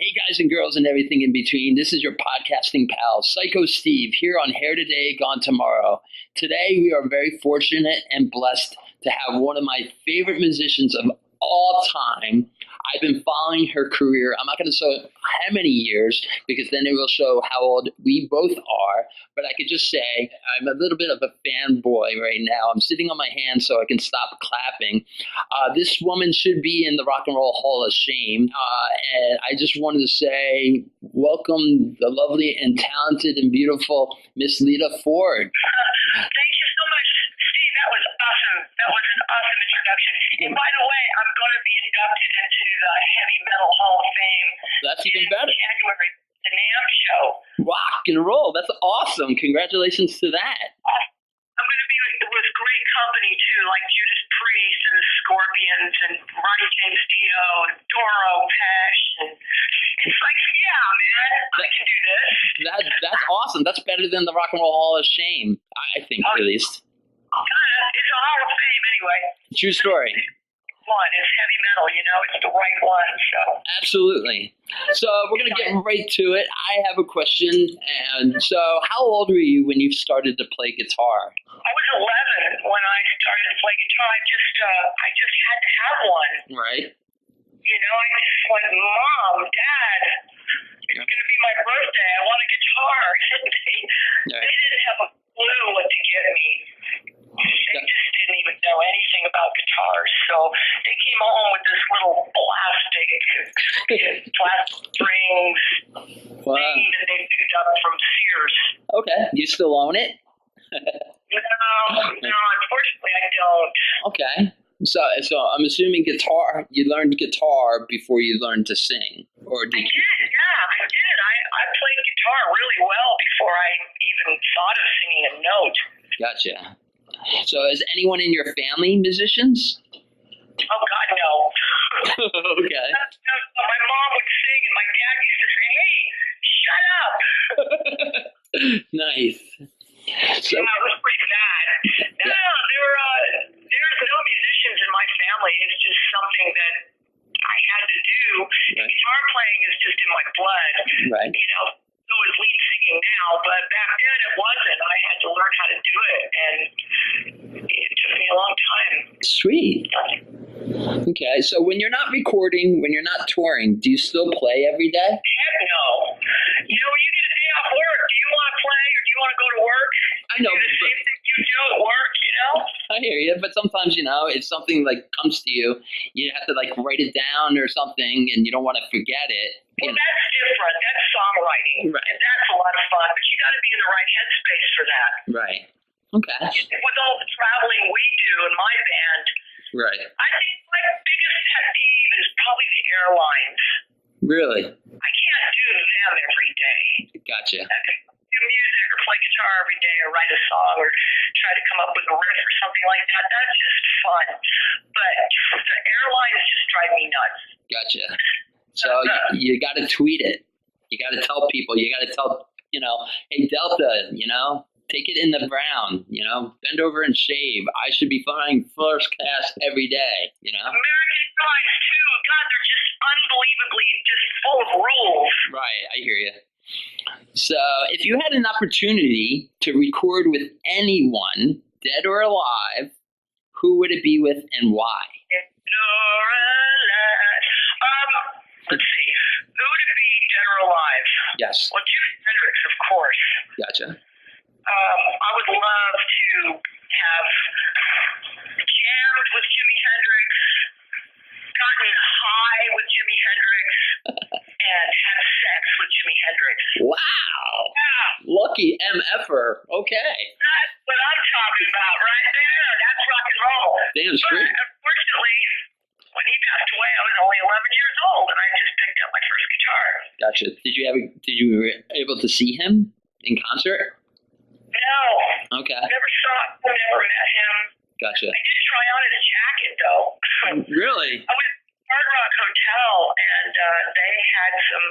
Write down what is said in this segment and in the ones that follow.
Hey guys and girls and everything in between, this is your podcasting pal, Psycho Steve, here on Hair Today, Gone Tomorrow. Today we are very fortunate and blessed to have one of my favorite musicians of all time. I've been following her career. I'm not going to say how many years because then it will show how old we both are. But I could just say I'm a little bit of a fanboy right now. I'm sitting on my hands so I can stop clapping. This woman should be in the Rock and Roll Hall of Shame. And I just wanted to say welcome the lovely and talented and beautiful Miss Lita Ford. Thank you so much, Steve. That was awesome. That was an awesome introduction. And by the way, I'm going to be inducted into the Heavy Metal Hall of Fame. That's even better. January, the NAMM show. Rock and roll. That's awesome. Congratulations to that. I'm going to be with great company, too, like Judas Priest and the Scorpions and Ronnie James Dio and Doro Pesh. And it's like, yeah, man, I can do this. That's awesome. That's better than the Rock and Roll Hall of Shame, I think, at least. It's a Hall of Fame anyway. True story. It's heavy metal, it's the right one. So Absolutely. So we're going to get right to it. I have a question. And so how old were you when you started to play guitar? I was 11 when I started to play guitar. I just had to have one. Right. I just went, Mom, Dad, it's going to be my birthday. I want a guitar. They didn't have a clue what to get me. They just didn't even know anything about guitars. So they came home with this little plastic strings thing that they picked up from Sears. Okay. You still own it? No, unfortunately I don't. Okay. So I'm assuming you learned guitar before you learned to sing, or did you? I did. I played guitar really well before I even thought of singing a note. Gotcha. So is anyone in your family musicians? Oh, God, no. Okay. My mom would sing, and my dad used to say, hey, shut up. Nice. So, yeah, it was pretty bad. There's no musicians in my family. It's just something that I had to do. Right. Guitar playing is just in my blood. Right. So is lead singing now, but back then it wasn't. I had to learn how to do it, and it took me a long time. Sweet. Okay, so when you're not recording, when you're not touring, do you still play every day? Heck no. When you get a day off work, do you want to play or do you want to go to work? I know. Do the same thing you do at work, I hear you, but sometimes, if something comes to you, you have to write it down or something, and you don't want to forget it. Well, that's different. That's songwriting. Right. And that's a lot of fun, but you got to be in the right headspace for that. Right. Okay. With all the traveling we do in my band, right. I think my biggest pet peeve is probably the airlines. Really? I can't do them every day. Gotcha. I can do music or play guitar every day or write a song or try to come up with a riff or something like that. That's just fun. But the airlines just drive me nuts. Gotcha. So you got to tweet it. You got to tell people. You got to tell, hey, Delta, take it in the brown, bend over and shave. I should be flying first class every day, American Airlines, too. God, they're just unbelievably just full of rules. Right, I hear you. So if you had an opportunity to record with anyone, dead or alive, who would it be with and why? Let's see. Who would it be, dead or alive? Yes. Well, Jimi Hendrix, of course. Gotcha. I would love to have jammed with Jimi Hendrix, gotten high with Jimi Hendrix, and had sex with Jimi Hendrix. Wow. Yeah. Lucky MFer. Okay. That's what I'm talking about right there. That's rock and roll. Damn straight. But unfortunately, when he passed away, I was only 11 years old, and I just picked up my first guitar. Gotcha. Did you able to see him in concert? No. Okay. Never saw him, never met him. Gotcha. I did try on his jacket, though. Really? I was at Hard Rock Hotel, and they had some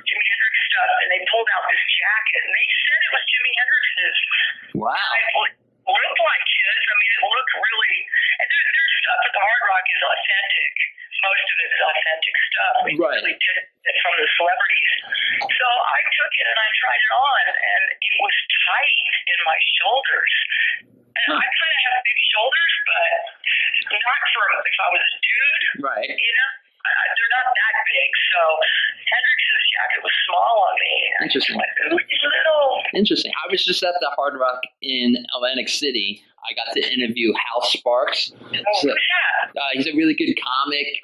Jimi Hendrix stuff, and they pulled out this jacket, and they said it was Jimi Hendrix's. Wow. It looked like his. I mean, it looked really... And their stuff at the Hard Rock is authentic. Most of it is authentic stuff. They Right. really did it from the celebrity I tried it on, and it was tight in my shoulders. And I kind of have big shoulders, but not for if I was a dude. Right. You know, they're not that big. So Hendrix's jacket was small on me. Interesting. I went, ooh, he's little. Interesting. I was just at the Hard Rock in Atlantic City. I got to interview Hal Sparks. Who's that? He's a really good comic /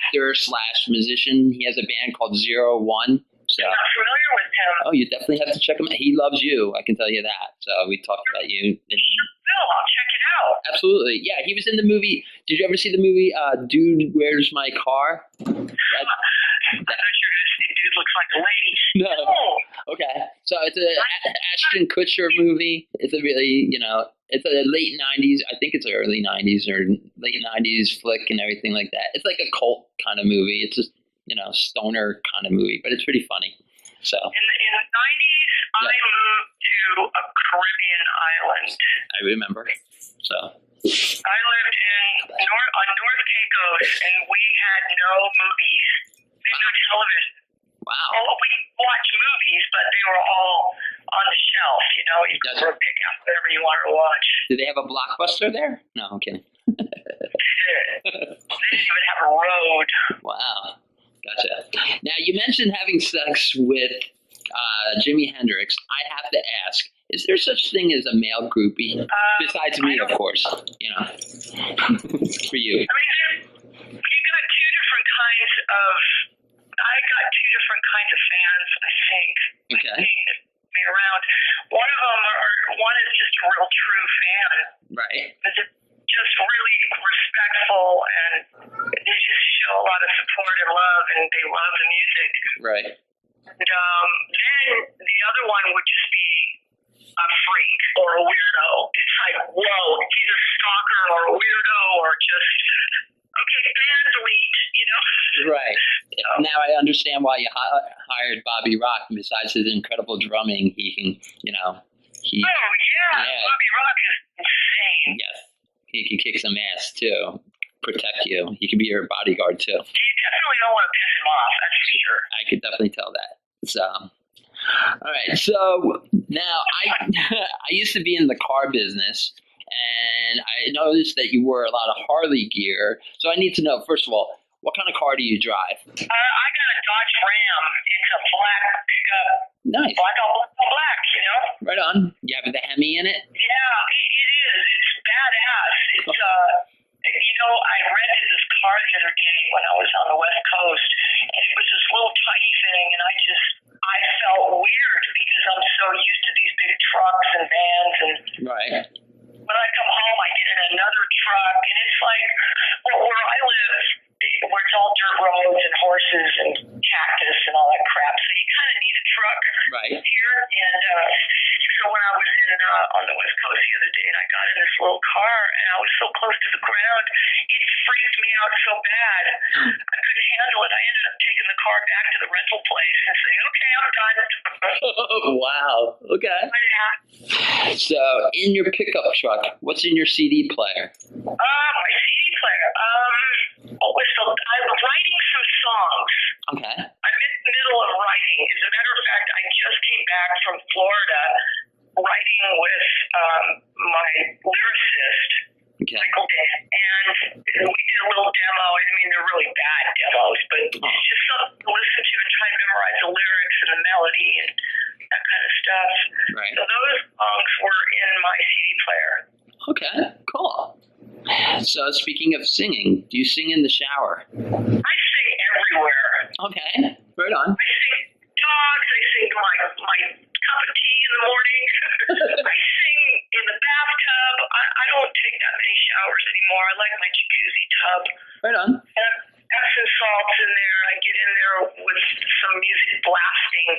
actor / musician. He has a band called 01. So, I'm not familiar with him. oh, you definitely have to check him out. He loves you. I can tell you that. So we talked about you. No, I'll check it out. Absolutely. Yeah, he was in the movie. Did you ever see the movie Dude, Where's My Car? I thought you were going to say dude looks like a lady. No. Okay. So it's a Ashton Kutcher movie. It's a really, it's a late 90s. I think it's early 90s or late 90s flick and everything like that. It's like a cult kind of movie. It's just, stoner kind of movie, but it's pretty funny. So in the 90s, I moved to a Caribbean island. I remember. So I lived on North Caicos, and we had no movies. We had no television. Wow. Well, we watched movies, but they were all on the shelf. You could sort of pick out whatever you wanted to watch. Did they have a Blockbuster there? No, I'm kidding. They didn't even have a road. Wow. Gotcha. Now, you mentioned having sex with Jimi Hendrix. I have to ask, is there such thing as a male groupie? Besides me, of course, for you. I mean, I got two different kinds of fans, I think. Okay. Me around. One is just a real true fan. Right. It's just really respectful, and they just show a lot of support and love, and they love the music. Right. And then the other one would just be a freak or a weirdo. It's like, whoa, he's a stalker or a weirdo or just, okay, band delete, Right. Now I understand why you hired Bobby Rock. Besides his incredible drumming, he can, Bobby Rock is insane. Yes. He can kick some ass, too. Protect you. He can be your bodyguard, too. You definitely don't want to piss him off, that's for sure. I could definitely tell that. So, all right. So now I used to be in the car business, and I noticed that you wore a lot of Harley gear. So I need to know, first of all, what kind of car do you drive? I got a Dodge Ram. It's a black pickup. Nice. Black on black, Right on. You have the Hemi in it? Yeah, it is. It's badass. It's I rented this car the other day when I was on the West Coast, and it was this little tiny thing, and I felt weird because I'm so used to these big trucks and vans, and Right. when I come home, I get in another truck, and it's like, where I live, where it's all dirt roads and horses and cactus and all that crap, so you kind of need a truck here, and so when I was on the West Coast the other day, and I got in this little car, and I was so close to the ground, it freaked me out so bad. I couldn't handle it. I ended up taking the car back to the rental place and saying, okay, I'm done. Wow. Okay. So, in your pickup truck, what's in your CD player? My CD player. I'm writing some songs. Okay. I'm in the middle of writing. As a matter of fact, I just came back from Florida writing with my lyricist, Michael Dan, and we did a little demo. I mean, they're really bad demos, but it's just something to listen to and try and memorize the lyrics and the melody and that kind of stuff. Right. So those songs were in my CD player. Okay, cool. So speaking of singing, do you sing in the shower? I sing everywhere. Okay, right on. I sing dogs. I sing my cup of tea in the morning. I sing in the bathtub. I don't take that many showers anymore. I like my jacuzzi tub. Right on. And Epsom salts in there. I get in there with some music blasting.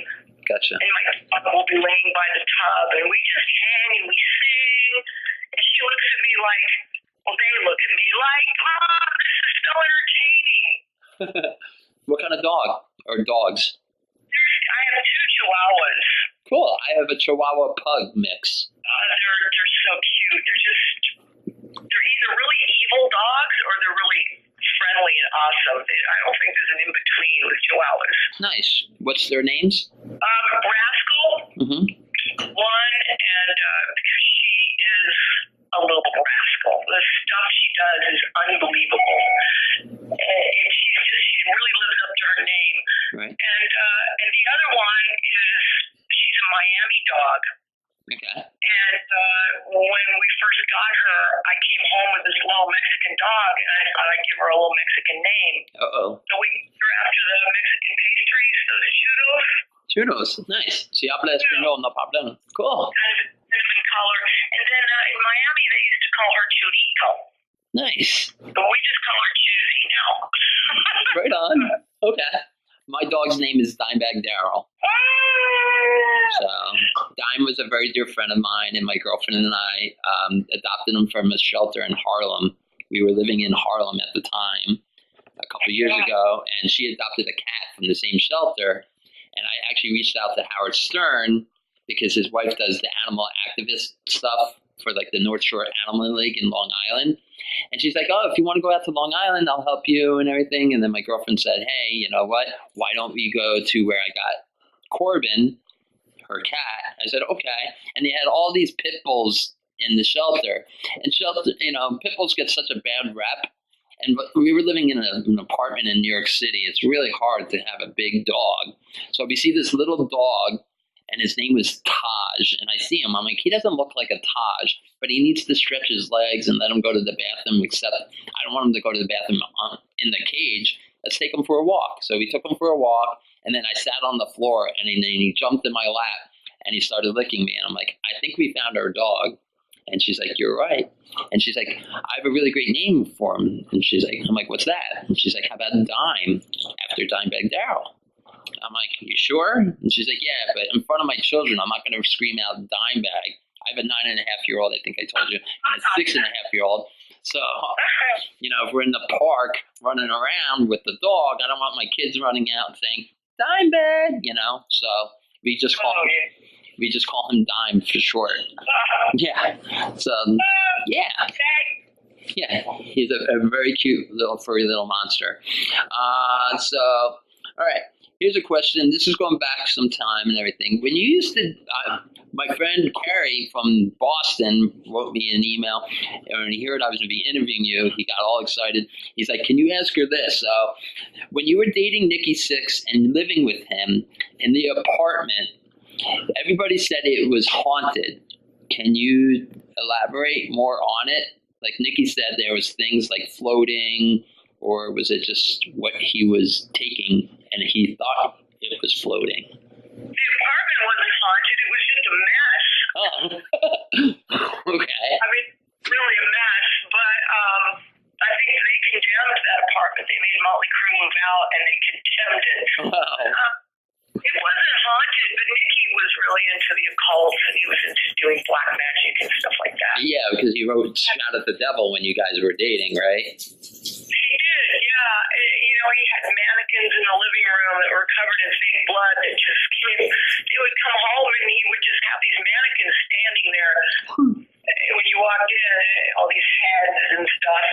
Gotcha. And my dog will be laying by the tub, and we just hang and we sing. And she looks at me like, well, they look at me like, Mom, this is so entertaining. What kind of dog or dogs? I have two Chihuahuas. Cool. I have a Chihuahua Pug mix. They're so cute. They're either really evil dogs or they're really friendly and awesome. I don't think there's an in-between with Chihuahuas. Nice. What's their names? Brass Mm-hmm. One, and because she is a little rascal. The stuff she does is unbelievable. And she really lives up to her name. Right. And the other one is she's a Miami dog. Okay. And when we first got her, I came home with this little Mexican dog, and I thought I'd give her a little Mexican name. Uh-oh. So we named her after the Mexican pastries, those churros. Churros. Nice. Si habla español, no problem. Cool. Kind of cinnamon color. And then in Miami, they used to call her Churito. Nice. But we just call her Choosy now. Right on. Okay. My dog's name is Dimebag Daryl. So Dime was a very dear friend of mine, and my girlfriend and I adopted him from a shelter in Harlem. We were living in Harlem at the time, a couple of years ago, and she adopted a cat from the same shelter. And I actually reached out to Howard Stern because his wife does the animal activist stuff for like the North Shore Animal League in Long Island. And she's like, oh, if you want to go out to Long Island, I'll help you and everything. And then my girlfriend said, hey, you know what? Why don't we go to where I got Corbin, her cat? I said, okay. And they had all these pit bulls in the shelter. And pit bulls get such a bad rep. And we were living in an apartment in New York City. It's really hard to have a big dog. So we see this little dog, and his name was Taj. And I see him. I'm like, he doesn't look like a Taj, but he needs to stretch his legs and let him go to the bathroom, except I don't want him to go to the bathroom in the cage. Let's take him for a walk. So we took him for a walk, and then I sat on the floor, and he jumped in my lap, and he started licking me. And I'm like, I think we found our dog. And she's like, you're right. And she's like, I have a really great name for him. And she's like, I'm like, what's that? And she's like, how about Dime, after Dimebag Daryl? I'm like, you sure? And she's like, yeah, but in front of my children, I'm not going to scream out Dimebag. I have a 9.5-year-old, I think I told you, and a 6.5-year-old. So, if we're in the park running around with the dog, I don't want my kids running out and saying, Dimebag, So we just call him Dime for short. Yeah. So, yeah. Yeah. He's a very cute little furry little monster. So, all right. Here's a question. This is going back some time and everything. When you used to, my friend Carrie from Boston wrote me an email, and when he heard I was going to be interviewing you, he got all excited. He's like, can you ask her this? When you were dating Nikki Sixx and living with him in the apartment, everybody said it was haunted. Can you elaborate more on it? Like Nikki said, there was things like floating, or was it just what he was taking and he thought it was floating? The apartment wasn't haunted. It was just a mess. Oh. Okay. I mean, really a mess. But I think they condemned that apartment. They made Motley Crue move out, and they condemned it. Wow. It wasn't haunted, but Nicky was really into the occult, and he was into doing black magic and stuff like that. Yeah, because he wrote Shout at the Devil when you guys were dating, right? He did, yeah. He had mannequins in the living room that were covered in fake blood that just came. They would come home, and he would just have these mannequins standing there. When you walked in, all these heads and stuff.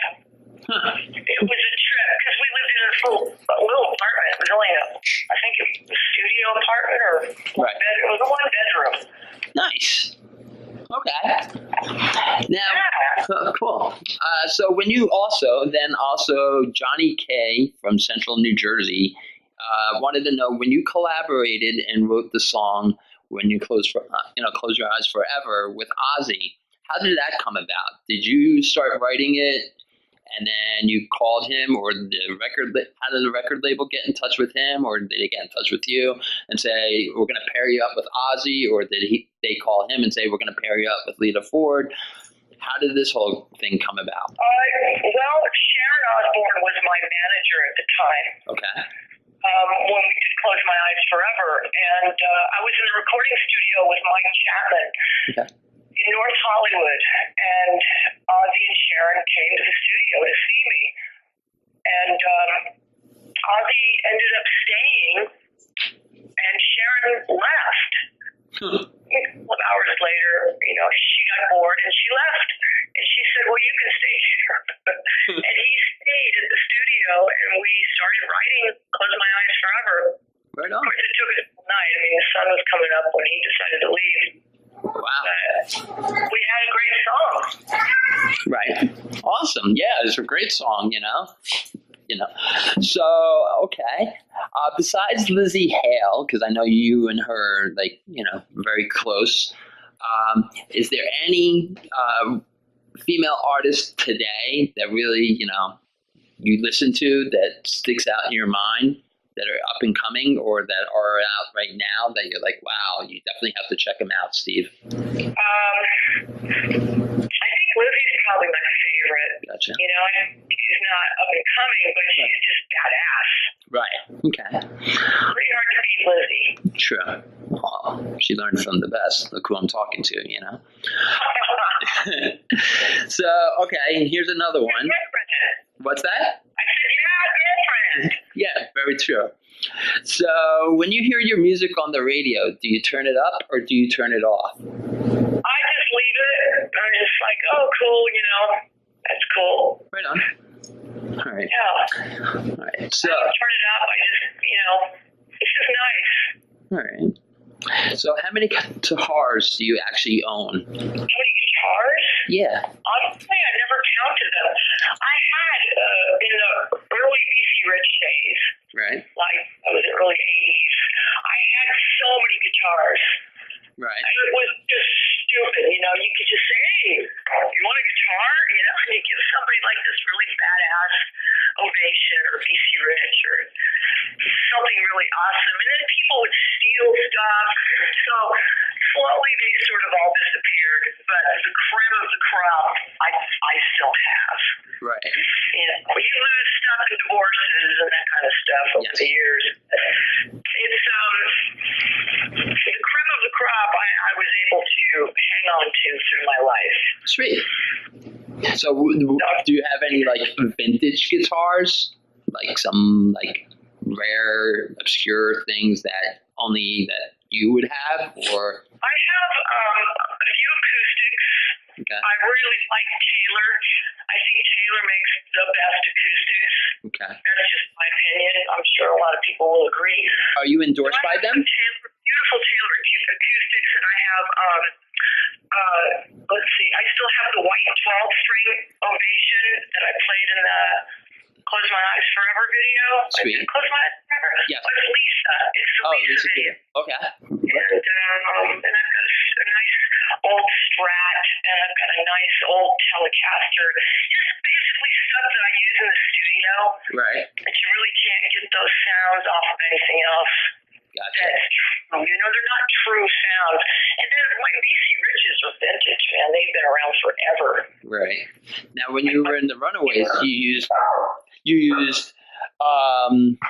Huh. It was a trip, because we lived in a little apartment. It was only I think it was a studio apartment or right. It was a one-bedroom. Nice. Okay. Now, cool. So when you also Johnny K from Central New Jersey wanted to know, when you collaborated and wrote the song "When You Close Your Eyes Forever" with Ozzy, how did that come about? Did you start writing it, and then you called him, or how did the record label get in touch with him, or did they get in touch with you and say, we're going to pair you up with Ozzy, or did they call him and say, we're going to pair you up with Lita Ford? How did this whole thing come about? Well, Sharon Osbourne was my manager at the time. Okay. When we did Close My Eyes Forever, and I was in the recording studio with Mike Chapman. Okay. In North Hollywood, and Ozzy and Sharon came to the studio to see me, and Ozzy ended up staying, and Sharon left. A couple of hours later, she got bored and she left, and she said, well, you can stay here. And he stayed at the studio, and we started writing Close My Eyes Forever. Right on. Of course, it took us 9 night. I mean, the sun was coming up when he decided to leave. Wow. We had a great song. Right. Awesome. Yeah, it's a great song, So, okay. Besides Lizzie Hale, because I know you and her, very close, is there any female artist today that really, you listen to that sticks out in your mind, that are up and coming or that are out right now that you're like, wow, you definitely have to check them out, Steve? I think Lizzie's probably my favorite. Gotcha. She's not up and coming, but she's just badass. Right. Okay. Pretty hard to beat Lizzie. True. Well, she learned from the best. Look who I'm talking to, So, okay, here's another one. What's that? I said, girlfriend. Yeah, very true. So, when you hear your music on the radio, do you turn it up or do you turn it off? I just leave it. I'm just like, oh, cool, that's cool. Right on. All right. Yeah. All right. So, I don't turn it up. I just, it's just nice. All right. So, how many guitars do you actually own? How many guitars? Yeah. Honestly, I never counted them. I had, in the early BC Rich days, right? Like, it was the early 80s, I had so many guitars. Right. It was just stupid, you could just say, hey, you want a guitar? And you give somebody like this really badass ovation or BC Rich or something really awesome. And then people would steal stuff. So slowly they sort of all disappeared. But the creme of the crop, I still have. Right. You lose stuff in divorces and that kind of stuff over the years. It's the creme of the crop I was able to hang on to through my life. Sweet. So, do you have any vintage guitars, some rare, obscure things that only that you would have, or? I have a few acoustics. Okay. I really like Taylor. I think Taylor makes the best acoustics. Okay. That's just my opinion. I'm sure a lot of people will agree. Are you endorsed by them? Beautiful Taylor acoustics, and I have let's see, I still have the white 12-string ovation that I played in the Close My Eyes Forever video. Sweet. Close My Eyes Forever? Yes. It's Lisa. It's the Lisa video. Okay. And I've got a nice old Strat, and I've got a nice old Telecaster. Just basically stuff that I use in the studio. Right. But you really can't get those sounds off of anything else. Gotcha. They're not true sounds. And then my BC Riches are vintage, man. They've been around forever. Right. Now, when you were in the Runaways, you used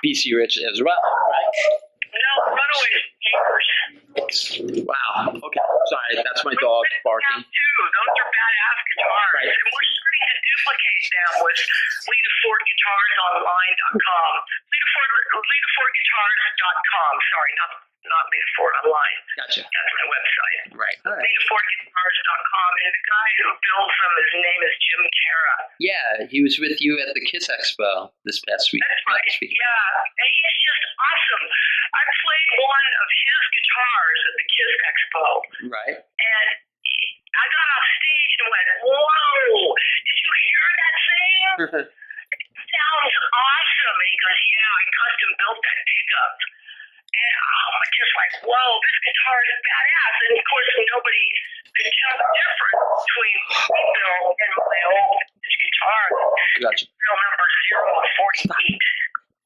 BC Rich as well, right? No, Runaways papers. Wow. Okay. Sorry, that's my dog barking. Those are badass guitars. Right. And we're starting to duplicate them with LitaFordGuitarsOnline.com. LitaFordGuitars.com. Sorry, not Lita Ford Online. Gotcha. That's my website. Right. LitaFordGuitars.com. And the guy who builds them, his name is Jim Cara. Yeah, he was with you at the Kiss Expo this past week. That's right. Yeah, and he's just awesome. I played one of his guitars at the Kiss Expo. Right. And I got off stage and went, whoa, did you hear that thing? It sounds awesome. And he goes, yeah, I custom built that pickup. And I'm just like, whoa, this guitar is badass. And of course, nobody could tell the difference between Bill and my old guitar. Gotcha. Real number 0 and 40 feet.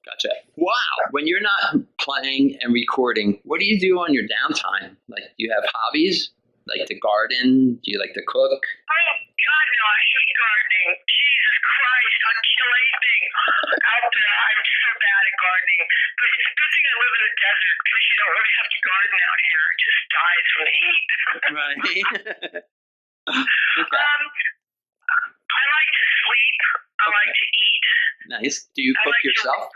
Gotcha. Wow. When you're not playing and recording, what do you do on your downtime? Do you have hobbies? Like to garden? Do you like to cook? Oh, God, no. I hate gardening. Jesus Christ. I'd kill anything out there. I'm so bad at gardening. But it's a good thing I live in the desert because you don't really have to garden out here. It just dies from the heat. Right. Okay. I like to sleep. I like to eat. Nice. Do you cook yourself?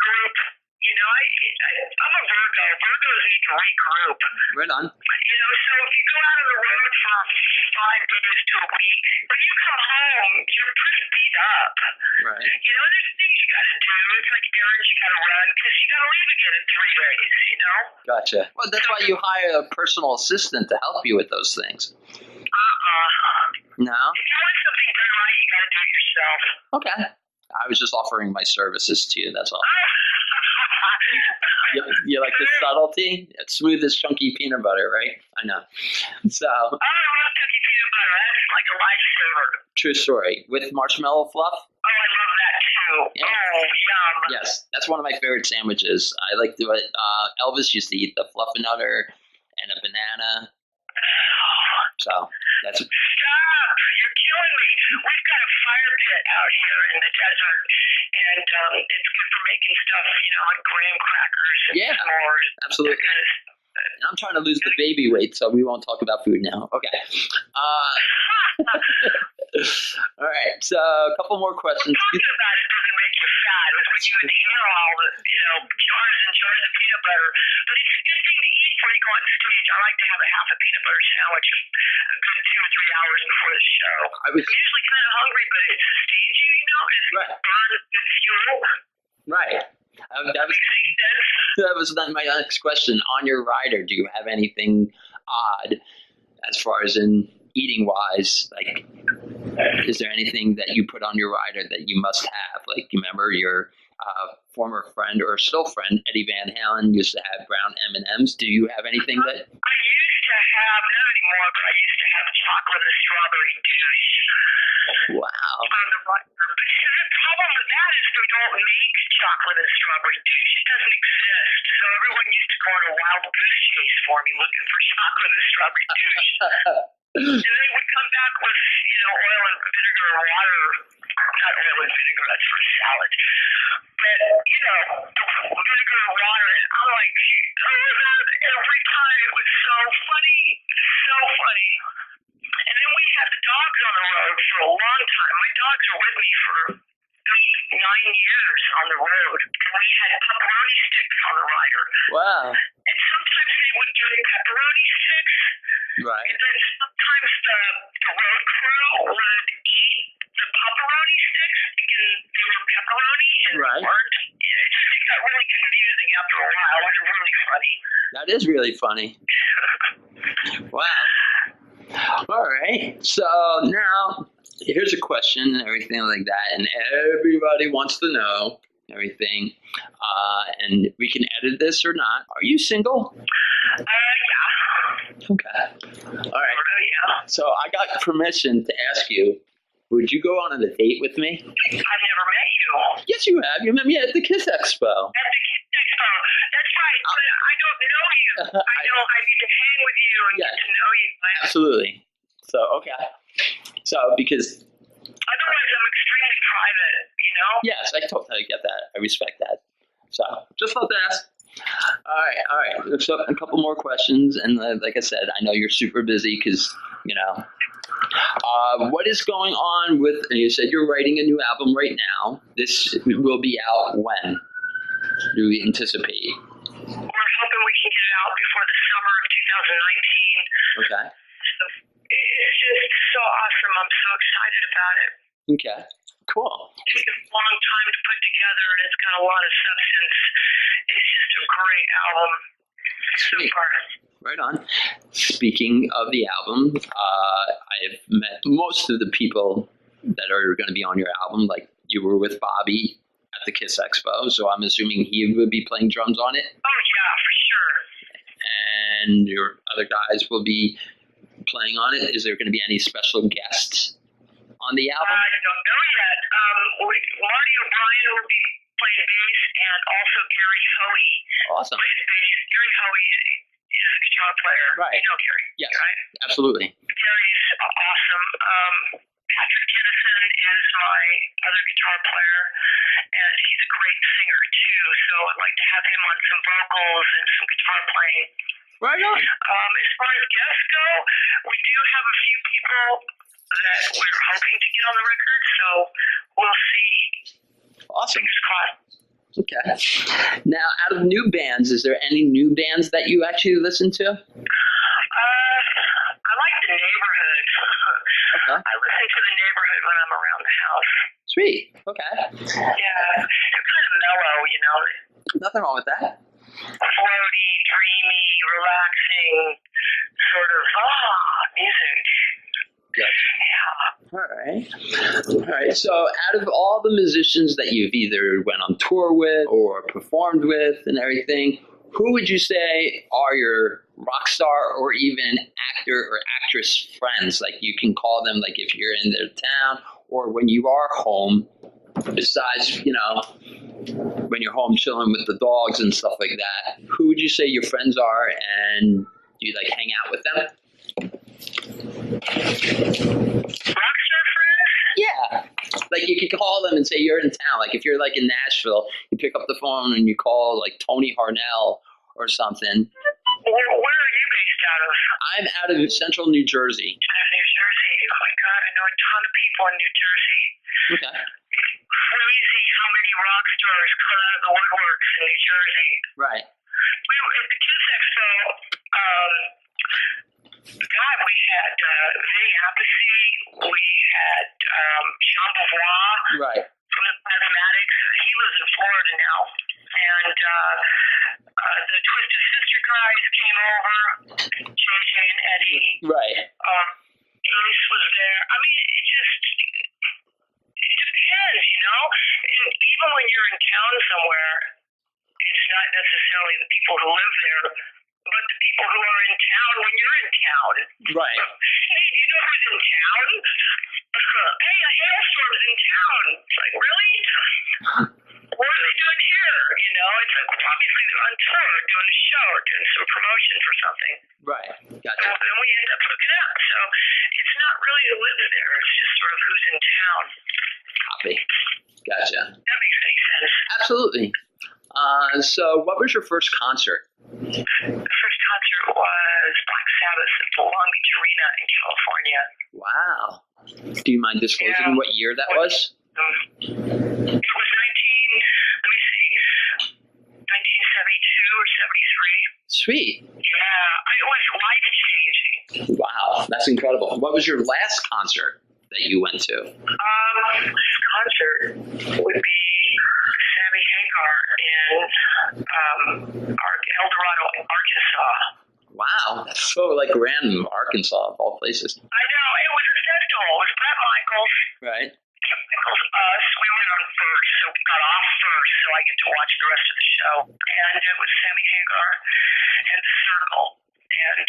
I'm a Virgo. Virgos need to regroup. Right on. So if you go out on the road for 5 days to a week, when you come home, you're pretty beat up. Right. There's things you got to do. It's like errands you got to run because you got to leave again in 3 days, you know? Gotcha. Well, that's why you hire a personal assistant to help you with those things. No? If you want something done right, you got to do it yourself. Okay. I was just offering my services to you, that's all. You like the subtlety? It's smooth as chunky peanut butter, right? I know. So. Oh, I love chunky peanut butter. That's like a lifesaver. True story. With marshmallow fluff? Oh, I love that too. Yeah. Oh, yum. Yes, that's one of my favorite sandwiches. I like to. Elvis used to eat the fluffernutter and a banana. So that's. Stop! You're killing me. We've got a fire pit out here in the desert, and it's good for making stuff, you know, like graham crackers and s'mores. Absolutely. That kind of stuff. And I'm trying to lose the baby weight, so we won't talk about food now. Okay. All right. So a couple more questions. Talking about it doesn't make you fat. It's when you inhale all the, you know, jars and jars of peanut butter. But it's a good thing to eat before you go on stage. I like to have a half a peanut butter sandwich a good 2 or 3 hours before the show. I'm usually kind of hungry, but it sustains you, you know? It burns good fuel. Right. That was my next question. On your rider, do you have anything odd as far as in eating wise? Like, is there anything that you put on your rider that you must have? Like, you remember your former friend or still friend Eddie Van Halen used to have brown M&Ms. Do you have anything that? I used to have, not anymore, but I used to have chocolate and strawberry douche. Wow. On the rider. But the problem with that is they don't make chocolate and strawberry douche. It doesn't exist. So everyone used to go on a wild goose chase for me looking for chocolate and strawberry douche. And then they would come back with, you know, oil and vinegar or water. Not oil and vinegar, that's for a salad. But, you know, vinegar or water. And I'm like, oh my God, every time. It was so funny. So funny. And then we had the dogs on the road for a long time. My dogs are with me for 8-9 years on the road. And we had pepperoni sticks on the rider. Wow. And sometimes they would give pepperoni sticks. Right. And then sometimes the road crew would eat the pepperoni sticks thinking they were pepperoni and they weren't. Yeah, it got really confusing after a while. It was really funny. That is really funny. Wow. All right. So now here's a question and everything like that, and everybody wants to know everything. And we can edit this or not. Are you single? Yeah. Okay. All right. Yeah. So I got permission to ask you, would you go on a date with me? I've never met you. Yes, you have. You met me at the Kiss Expo. At the Kiss Expo. That's right. But I don't know you. I need to hang with you and get to know you. Absolutely. So, okay. So, because... Otherwise, I'm extremely private, you know? Yes, I totally get that. I respect that. So, just thought to ask. All right. So, a couple more questions. And like I said, I know you're super busy because, you know... what is going on with, you said you're writing a new album right now. This will be out when? Do we anticipate? We're hoping we can get it out before the summer of 2019. Okay. So it's just so awesome. I'm so excited about it. Okay. Cool. It's taken a long time to put together, and it's got a lot of substance. It's just a great album so far. Right on. Speaking of the album, I've met most of the people that are going to be on your album. Like, you were with Bobby at the Kiss Expo, so I'm assuming he would be playing drums on it. Oh, yeah, for sure. And your other guys will be playing on it. Is there going to be any special guests on the album? I don't know yet. Marty O'Brien will be playing bass, and also Gary Hoey. Awesome. Plays bass. Gary Hoey is a guitar player. Right. You know Gary. Yes. Right? Absolutely. Gary's awesome. Patrick Kennison is my other guitar player, and he's a great singer too. So I'd like to have him on some vocals and some guitar playing. Right on. As far as guests go, we do have a few people that we're hoping to get on the record, so we'll see. Awesome. Fingers crossed. Okay. Now, out of new bands, is there any new bands that you actually listen to? I'm like the neighborhood. Okay. I listen to the neighborhood when I'm around the house. Sweet. Okay. Yeah, they're kind of mellow, you know. Nothing wrong with that. Floaty, dreamy, relaxing, sort of music. Gotcha. Yeah. All right. So out of all the musicians that you've either went on tour with or performed with and everything, who would you say are your rock star or even actor or actress friends? Like you can call them like if you're in their town or when you are home, besides, when you're home chilling with the dogs and stuff like that, who would you say your friends are and do you like hang out with them? Rockstar friends? Yeah. Like you could call them and say you're in town. Like if you're like in Nashville, you pick up the phone and you call like Tony Harnell or something. Where are you based out of? I'm out of central New Jersey. Out of New Jersey. Oh my God, I know a ton of people in New Jersey. Okay. It's crazy how many rock stars come out of the woodworks in New Jersey. Right. We were at the Kiss Expo. God, we had Vinny Appice, we had Jean Beauvoir Right. from the Plasmatics. He lives in Florida now. And the Twisted Sister guys came over, JJ and Eddie. Right. Ace was there. I mean, it depends, you know? And even when you're in town somewhere, it's not necessarily the people who live there, but the people who are in town when you're in town. Right. Hey, do you know who's in town? Hey, a hailstorm's in town. It's like, really? What are they doing here? You know, it's like, obviously they're on tour, doing a show, or doing some promotion for something. Right. Gotcha. And we end up hooking up. So it's not really who lives there. It's just sort of who's in town. Copy. Gotcha. That makes any sense. Absolutely. So what was your first concert? The first concert was Black Sabbath at the Long Beach Arena in California. Wow. Do you mind disclosing what year that was? It was 1972 or 73. Sweet. Yeah, it was life-changing. Wow. That's incredible. What was your last concert that you went to? This concert would be Sammy Hagar in El Dorado, Arkansas. Wow. That's so like random. Arkansas, of all places. I know. It was a festival. It was Brett Michaels. Right. Us. We went on first, so we got off first, so I get to watch the rest of the show. And it was Sammy Hagar and The Circle. And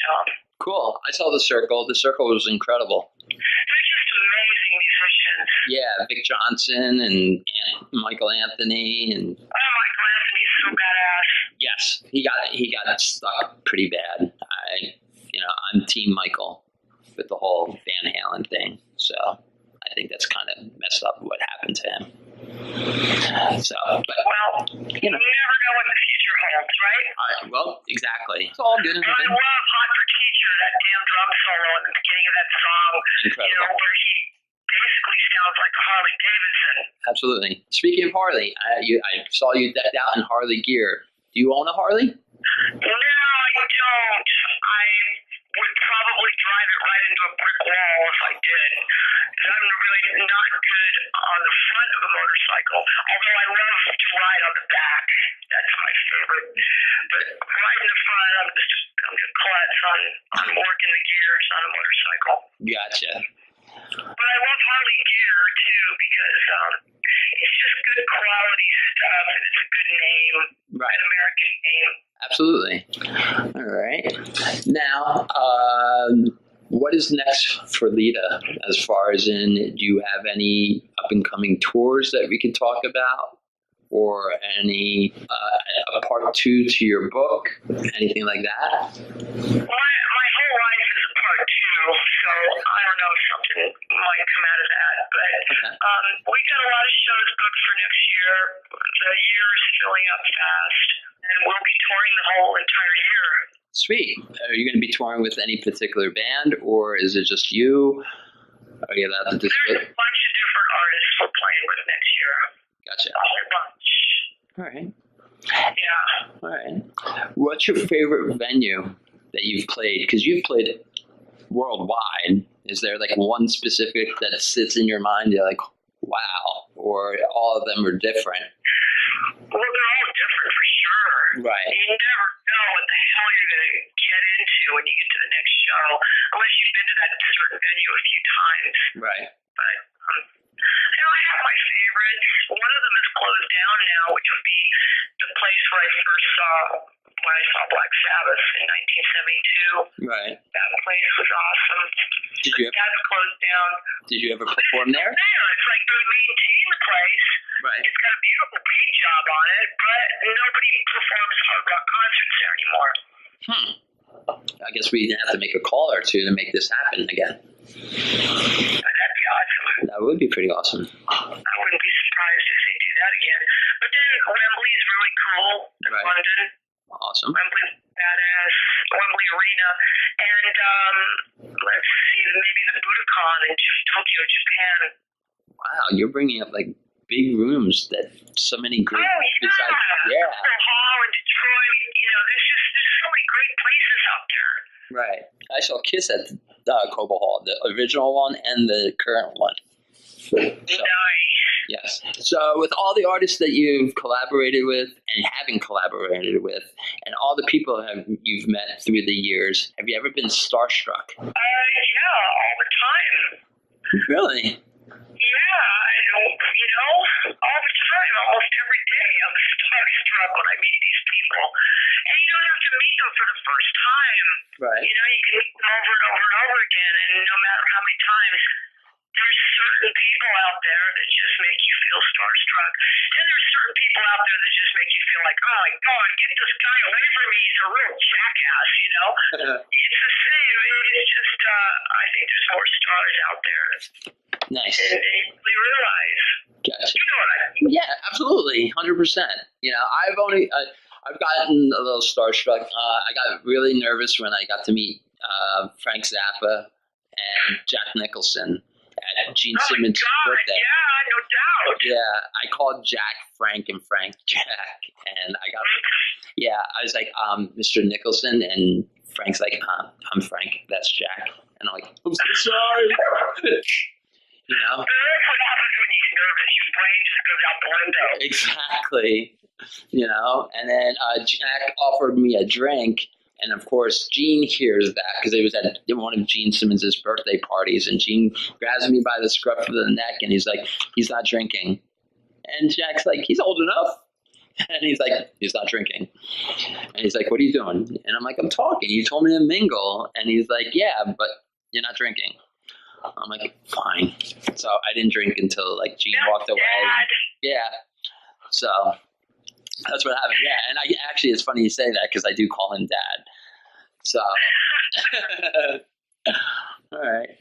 cool. I saw The Circle. The Circle was incredible. they're just amazing musicians. Yeah, Vic Johnson and Michael Anthony and. Michael Anthony's so badass. Yes, he got stuck pretty bad. I'm Team Michael with the whole Van Halen thing. So I think that's kind of messed up what happened to him. So, but you never know what the future holds, right? Well, exactly. It's all good. And I love Hot for Teacher, that damn drum solo in the beginning of that song. Incredible. Where he basically sounds like a Harley Davidson. Absolutely. Speaking of Harley, I saw you decked out in Harley gear. Do you own a Harley? No, I don't. I would probably drive it right into a brick wall if I did. Because I'm really not good on the front of a motorcycle, although I love to ride on the back. That's my favorite. But right in the front, I'm just klutz on working the gears on a motorcycle. Gotcha. But I love Harley gear, too, because it's just good quality stuff, and it's a good name, right. An American name. Absolutely. All right. Now, what is next for Lita as far as do you have any up-and-coming tours that we could talk about? Or any a part 2 to your book, anything like that? My whole life is a part 2, so I don't know if something might come out of that. But we got a lot of shows booked for next year. The year is filling up fast, and we'll be touring the whole entire year. Sweet. Are you going to be touring with any particular band, or is it just you? Are you allowed to There's a bunch of different artists we're playing with next year. Gotcha. A whole bunch. All right. Yeah. All right. What's your favorite venue that you've played? Because you've played worldwide. Is there like one specific that sits in your mind? You're like, wow, or all of them are different? Well, they're all different for sure. Right. You never know what the hell you're going to get into when you get to the next show, unless you've been to that certain venue a few times. Right. But, I have my favorites. One of them is closed down now, which would be the place where I first saw when I saw Black Sabbath in 1972. Right. That place was awesome. That's closed down. Did you ever perform there? It's like they maintain the place. Right. It's got a beautiful paint job on it, but nobody performs hard rock concerts there anymore. I guess we have to make a call or two to make this happen again. That'd be awesome. That would be pretty awesome. I wouldn't be surprised if they do that again. But then Wembley is really cool in London. Awesome. Wembley's badass. Wembley Arena. And let's see, maybe the Budokan in Tokyo, Japan. Wow, you're bringing up like big rooms that so many great. Oh yeah. Besides, Hall in Detroit. There's so many great places out there. Right. I saw Kiss at Cobo Hall, the original one and the current one. So, nice. Yes. So with all the artists that you've collaborated with and haven't collaborated with, and all the people you've met through the years, have you ever been starstruck? Yeah, all the time. Really? Yeah, all the time, almost every day, I'm starstruck when I meet these people. And you don't have to meet them for the first time. Right. You can meet them over and over and over again, and no matter how many times, there's certain people out there that just make you feel starstruck. And there's certain people out there that just make you feel like, oh my God, get this guy away from me. He's a real jackass, It's the same. It's just, I think there's more stars out there. Nice. And we realize. Gotcha. You know what I mean? Yeah, absolutely. 100%. I've gotten a little starstruck. I got really nervous when I got to meet Frank Zappa and Jack Nicholson at Gene Simmons' birthday. Yeah, no doubt. Yeah, I called Jack Frank and Frank Jack, and I was like, Mr. Nicholson, and Frank's like, I'm Frank, that's Jack, and I'm like, I'm so sorry. That's what happens when you get nervous. Your brain just goes out the window. Exactly. And then Jack offered me a drink. And of course, Gene hears that because it was at one of Gene Simmons' birthday parties. And Gene grabs me by the scruff of the neck and he's like, he's not drinking. And Jack's like, he's old enough. And he's like, he's not drinking. And he's like, what are you doing? And I'm like, I'm talking. You told me to mingle. And he's like, yeah, but you're not drinking. I'm like, fine. So I didn't drink until like Gene walked away. Yeah. So that's what happened. Yeah. And actually, it's funny you say that because I do call him Dad. So, all right.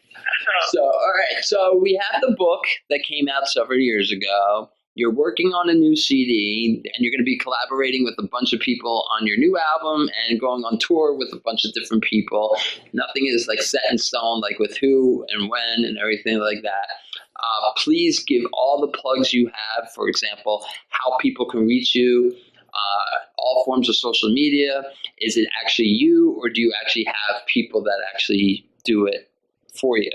So we have the book that came out several years ago. You're working on a new CD, and you're going to be collaborating with a bunch of people on your new album and going on tour with a bunch of different people. Nothing is like set in stone, like with who and when and everything like that. Please give all the plugs you have. For example, how people can reach you, all forms of social media. Is it actually you, or do you actually have people that actually do it for you?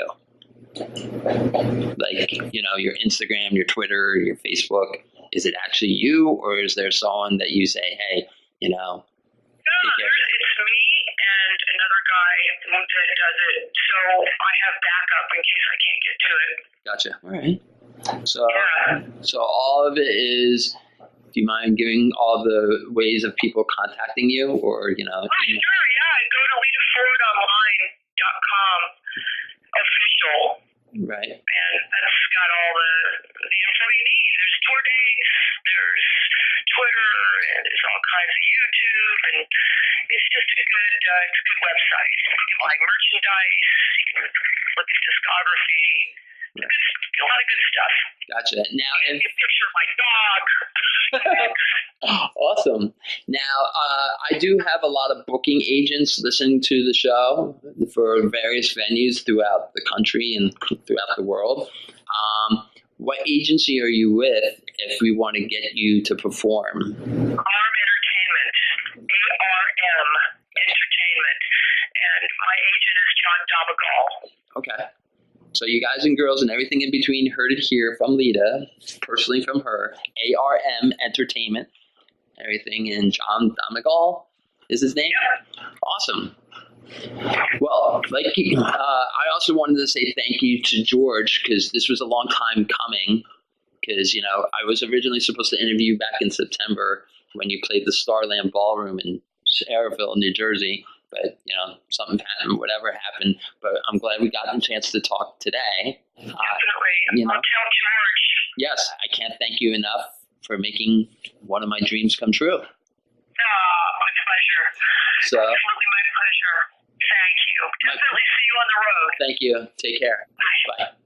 Like, your Instagram, your Twitter, your Facebook. Is it actually you, or is there someone that you say, hey, No, it's me and another guy that does it. So I have backup in case I can't get to it. Gotcha. All right. So all of it is, do you mind giving all the ways of people contacting you, or, Oh, sure, yeah. Go to LitaFordOnline.com official. Right. And that's got all the info you need. There's tour dates, there's Twitter, and there's all kinds of YouTube, and it's just a good website. You can buy merchandise, you can look at discography, a lot of good stuff. Gotcha. Now, you can picture my dog. Awesome. Now, I do have a lot of booking agents listening to the show for various venues throughout the country and throughout the world. What agency are you with if we want to get you to perform? ARM Entertainment. ARM Entertainment. And my agent is John Domagal. Okay. So you guys and girls and everything in between heard it here from Lita, personally from her, ARM Entertainment, everything, and John Domagal is his name? Yep. Awesome. Well, I also wanted to say thank you to George, because this was a long time coming, because, I was originally supposed to interview you back in September when you played the Starland Ballroom in Sayreville, New Jersey. But, something happened, whatever happened. But I'm glad we got the chance to talk today. Definitely. I'll tell George. Yes, I can't thank you enough for making one of my dreams come true. My pleasure. So, absolutely my pleasure. Thank you. Definitely see you on the road. Thank you. Take care. Bye. Bye.